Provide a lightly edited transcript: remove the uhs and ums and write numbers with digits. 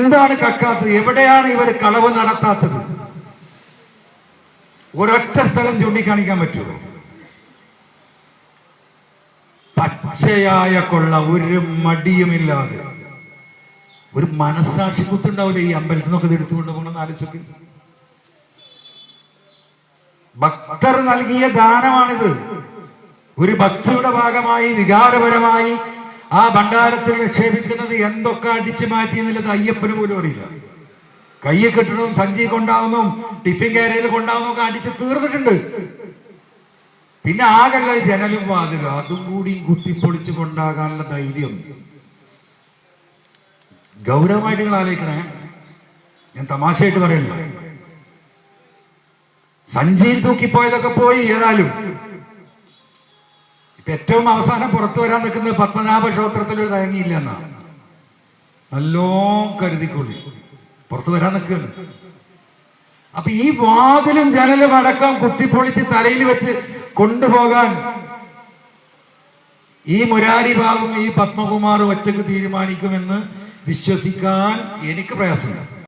എന്താണ് കക്കാത്തത്? എവിടെയാണ് ഇവർ കളവ് നടത്താത്തത്? ഒരൊറ്റ സ്ഥലം ചൂണ്ടിക്കാണിക്കാൻ പറ്റുമോ? പച്ചയായ കൊള്ള, ഒരു മടിയുമില്ലാതെ. ഒരു മനസ്സാക്ഷി കുത്തുണ്ടാവില്ല ഈ അമ്പലത്തിൽ നിന്നൊക്കെ എടുത്തുകൊണ്ട് പോകണമെന്ന് ആലോചിച്ചൊക്കെ. ഭക്തർ നൽകിയ ദാനമാണിത്. ഒരു ഭക്തിയുടെ ഭാഗമായി വികാരപരമായി ആ ഭണ്ഡാരത്തിൽ നിക്ഷേപിക്കുന്നത് എന്തൊക്കെ അടിച്ചു മാറ്റി എന്നുള്ളത് അയ്യപ്പന് പോലും അറിയില്ല. കയ്യെ കെട്ടണവും സഞ്ചി കൊണ്ടാവുന്നതും ടിഫിൻ കാരയിൽ കൊണ്ടാവുന്നതും ഒക്കെ അടിച്ച് തീർന്നിട്ടുണ്ട്. പിന്നെ ആകെയുള്ള ജനലും വാതിലും അതും കൂടി കുത്തിപ്പൊളിച്ച് കൊണ്ടാകാനുള്ള ധൈര്യം. ഗൗരവമായിട്ട് നിങ്ങൾ ആലോചിക്കണേ. ഞാൻ തമാശയായിട്ട് പറയണ്ട. സഞ്ചിയിൽ തൂക്കിപ്പോയതൊക്കെ പോയി. ഏതായാലും ഇപ്പൊ ഏറ്റവും അവസാനം പുറത്തു വരാൻ നിൽക്കുന്നത് പത്മനാഭ ക്ഷേത്രത്തിലൊരു തയങ്ങിയില്ല എന്നാണ്. നല്ലോ കരുതിക്കൊള്ളി പുറത്തു വരാൻ നിൽക്കുകയാണ്. അപ്പൊ ഈ വാതിലും ജനലും അടക്കം കുത്തിപ്പൊളിച്ച് തലയിൽ വെച്ച് കൊണ്ടുപോകാൻ ഈ മുരാരി ബാബും ഈ പത്മകുമാറും ഒറ്റക്ക് തീരുമാനിക്കുമെന്ന് വിശ്വസിക്കാൻ എനിക്ക് പ്രയാസമില്ല.